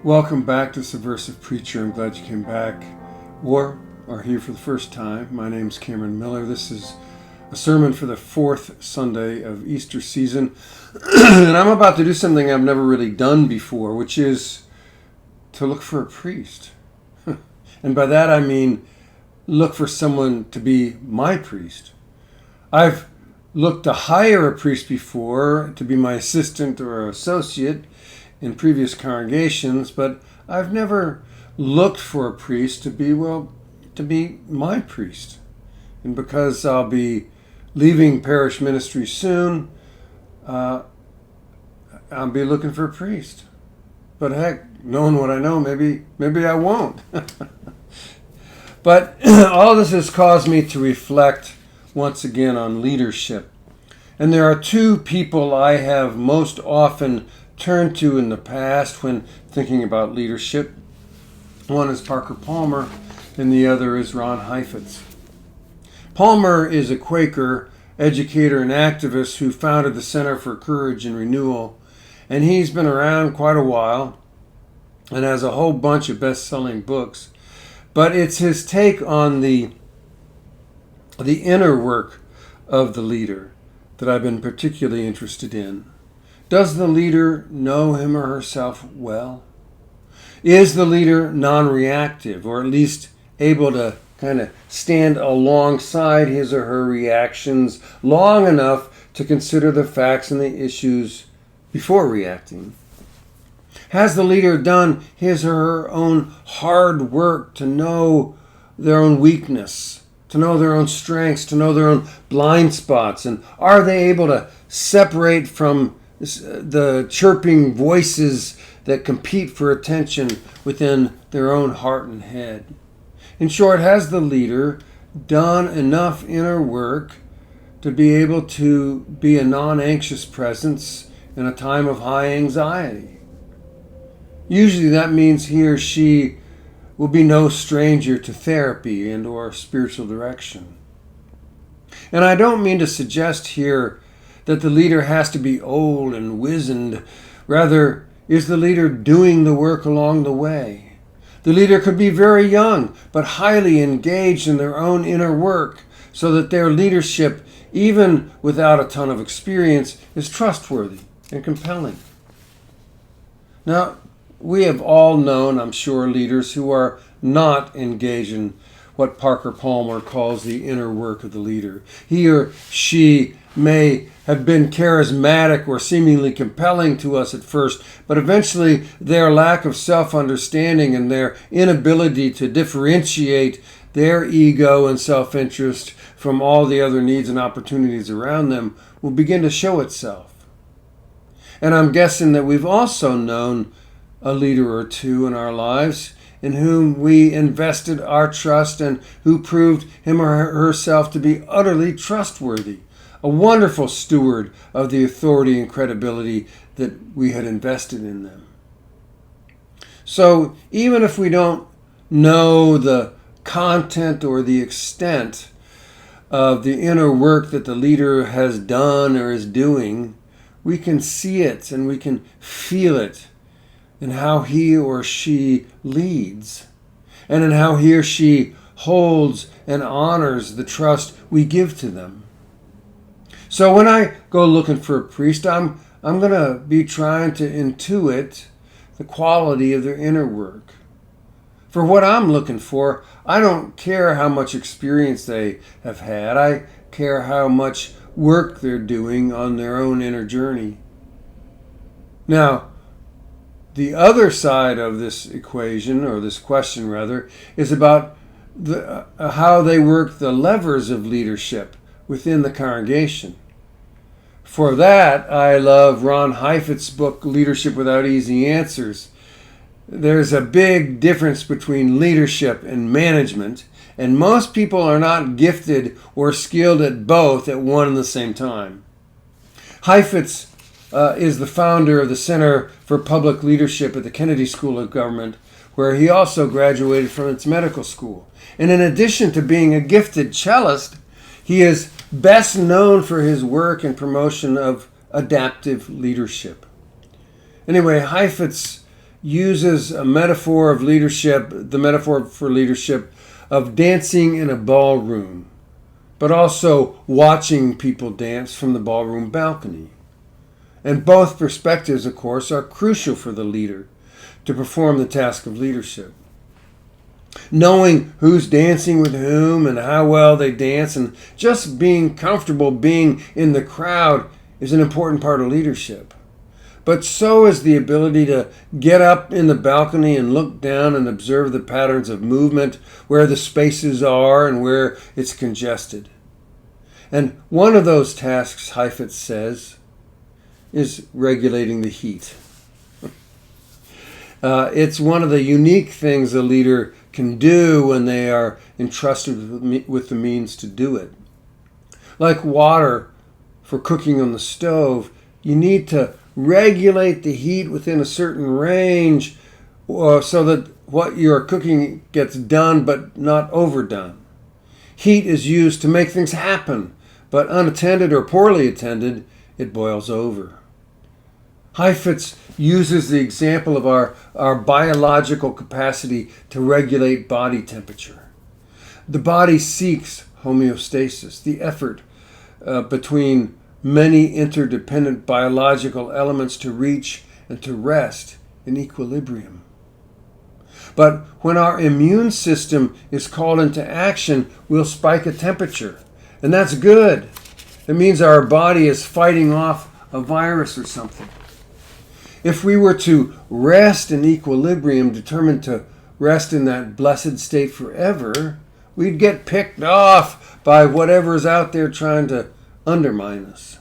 Welcome back to Subversive Preacher. I'm glad you came back or are here for the first time. My name's Cameron Miller. This is a sermon for the fourth Sunday of Easter season. And I'm about to do something I've never really done before, which is to look for a priest. And by that I mean look for someone to be my priest. I've looked to hire a priest before to be my assistant or associate in previous congregations, but I've never looked for a priest to be my priest. And because I'll be leaving parish ministry soon, I'll be looking for a priest. But heck, knowing what I know, maybe I won't. But all this has caused me to reflect once again on leadership. And there are two people I have most often turned to in the past when thinking about leadership. One is Parker Palmer, and the other is Ron Heifetz. Palmer is a Quaker educator and activist who founded the Center for Courage and Renewal, and he's been around quite a while and has a whole bunch of best-selling books. But it's his take on the inner work of the leader that I've been particularly interested in. Does the leader know him or herself well? Is the leader non-reactive, or at least able to kind of stand alongside his or her reactions long enough to consider the facts and the issues before reacting? Has the leader done his or her own hard work to know their own weakness, to know their own strengths, to know their own blind spots? And are they able to separate from the chirping voices that compete for attention within their own heart and head? In short, has the leader done enough inner work to be able to be a non-anxious presence in a time of high anxiety? Usually that means he or she will be no stranger to therapy and or spiritual direction. And I don't mean to suggest here that the leader has to be old and wizened. Rather, is the leader doing the work along the way? The leader could be very young, but highly engaged in their own inner work, so that their leadership, even without a ton of experience, is trustworthy and compelling. Now, we have all known, I'm sure, leaders who are not engaged in what Parker Palmer calls the inner work of the leader. He or she may have been charismatic or seemingly compelling to us at first, but eventually their lack of self-understanding and their inability to differentiate their ego and self-interest from all the other needs and opportunities around them will begin to show itself. And I'm guessing that we've also known a leader or two in our lives in whom we invested our trust and who proved him or herself to be utterly trustworthy, a wonderful steward of the authority and credibility that we had invested in them. So even if we don't know the content or the extent of the inner work that the leader has done or is doing, we can see it and we can feel it in how he or she leads, and in how he or she holds and honors the trust we give to them. So when I go looking for a priest, I'm going to be trying to intuit the quality of their inner work. For what I'm looking for, I don't care how much experience they have had. I care how much work they're doing on their own inner journey. Now, the other side of this equation, or this question rather, is about how they work the levers of leadership within the congregation. For that, I love Ron Heifetz's book, Leadership Without Easy Answers. There's a big difference between leadership and management, and most people are not gifted or skilled at both at one and the same time. Heifetz is the founder of the Center for Public Leadership at the Kennedy School of Government, where he also graduated from its medical school. And in addition to being a gifted cellist, he is best known for his work and promotion of adaptive leadership. Anyway, Heifetz uses a metaphor of leadership, the metaphor for leadership of dancing in a ballroom, but also watching people dance from the ballroom balcony. And both perspectives, of course, are crucial for the leader to perform the task of leadership. Knowing who's dancing with whom and how well they dance and just being comfortable being in the crowd is an important part of leadership. But so is the ability to get up in the balcony and look down and observe the patterns of movement, where the spaces are and where it's congested. And one of those tasks, Heifetz says, is regulating the heat. It's one of the unique things a leader can do when they are entrusted with the means to do it. Like water for cooking on the stove, you need to regulate the heat within a certain range so that what you're cooking gets done but not overdone. Heat is used to make things happen, but unattended or poorly attended, it boils over. Heifetz uses the example of our biological capacity to regulate body temperature. The body seeks homeostasis, the effort between many interdependent biological elements to reach and to rest in equilibrium. But when our immune system is called into action, we'll spike a temperature, and that's good. It means our body is fighting off a virus or something. If we were to rest in equilibrium, determined to rest in that blessed state forever, we'd get picked off by whatever's out there trying to undermine us.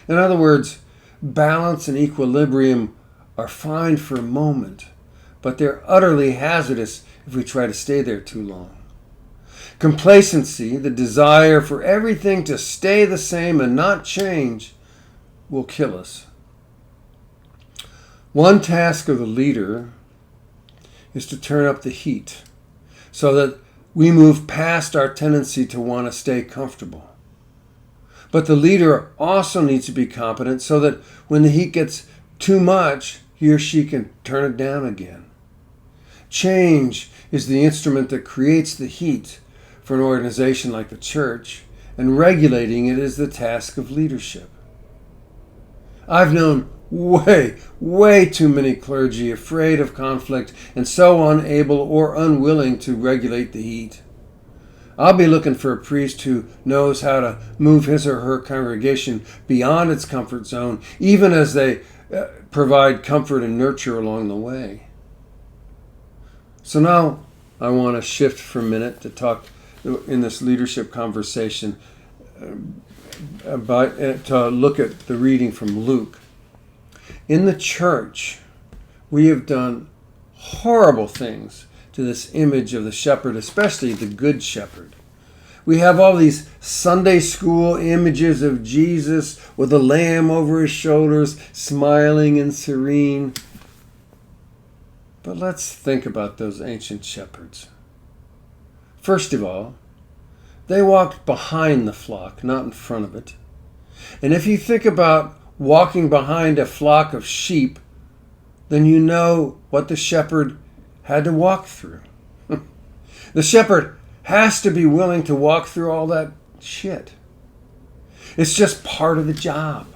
In other words, balance and equilibrium are fine for a moment, but they're utterly hazardous if we try to stay there too long. Complacency, the desire for everything to stay the same and not change, will kill us. One task of the leader is to turn up the heat so that we move past our tendency to want to stay comfortable. But the leader also needs to be competent so that when the heat gets too much, he or she can turn it down again. Change is the instrument that creates the heat for an organization like the church, and regulating it is the task of leadership. I've known way too many clergy afraid of conflict and so unable or unwilling to regulate the heat. I'll be looking for a priest who knows how to move his or her congregation beyond its comfort zone, even as they provide comfort and nurture along the way. So now I want to shift for a minute to talk in this leadership conversation to look at the reading from Luke. In the church, we have done horrible things to this image of the shepherd, especially the good shepherd. We have all these Sunday school images of Jesus with a lamb over his shoulders, smiling and serene. But let's think about those ancient shepherds. First of all, they walked behind the flock, not in front of it. And if you think about walking behind a flock of sheep, then you know what the shepherd had to walk through. The shepherd has to be willing to walk through all that shit. It's just part of the job.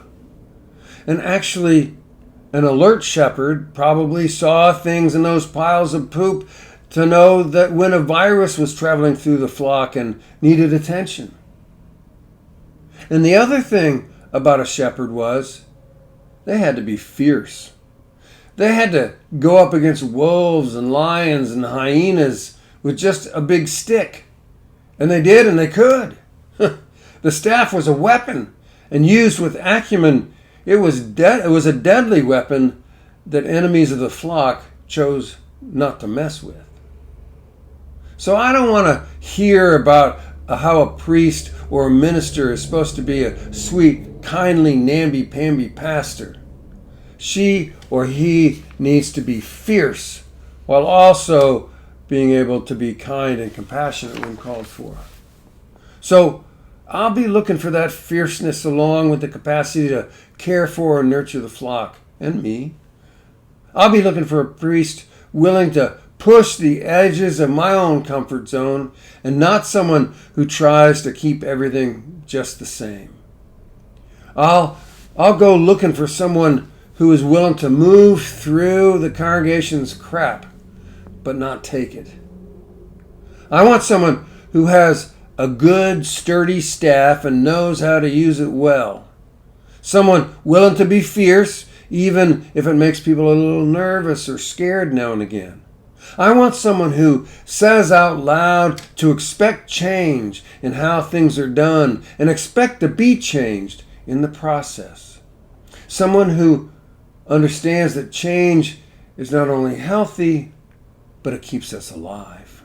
And actually, an alert shepherd probably saw things in those piles of poop to know that when a virus was traveling through the flock and needed attention. And the other thing about a shepherd was they had to be fierce. They had to go up against wolves and lions and hyenas with just a big stick. And they did, and they could. The staff was a weapon, and used with acumen, it was a deadly weapon that enemies of the flock chose not to mess with. So I don't want to hear about how a priest or a minister is supposed to be a sweet, kindly, namby-pamby pastor. She or he needs to be fierce while also being able to be kind and compassionate when called for. So I'll be looking for that fierceness along with the capacity to care for and nurture the flock and me. I'll be looking for a priest willing to push the edges of my own comfort zone and not someone who tries to keep everything just the same. I'll go looking for someone who is willing to move through the congregation's crap, but not take it. I want someone who has a good, sturdy staff and knows how to use it well. Someone willing to be fierce, even if it makes people a little nervous or scared now and again. I want someone who says out loud to expect change in how things are done and expect to be changed in the process. Someone who understands that change is not only healthy, but it keeps us alive.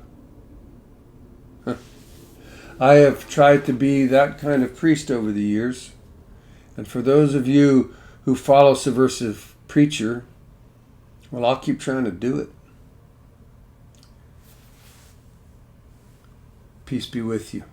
I have tried to be that kind of priest over the years. And for those of you who follow Subversive Preacher, well, I'll keep trying to do it. Peace be with you.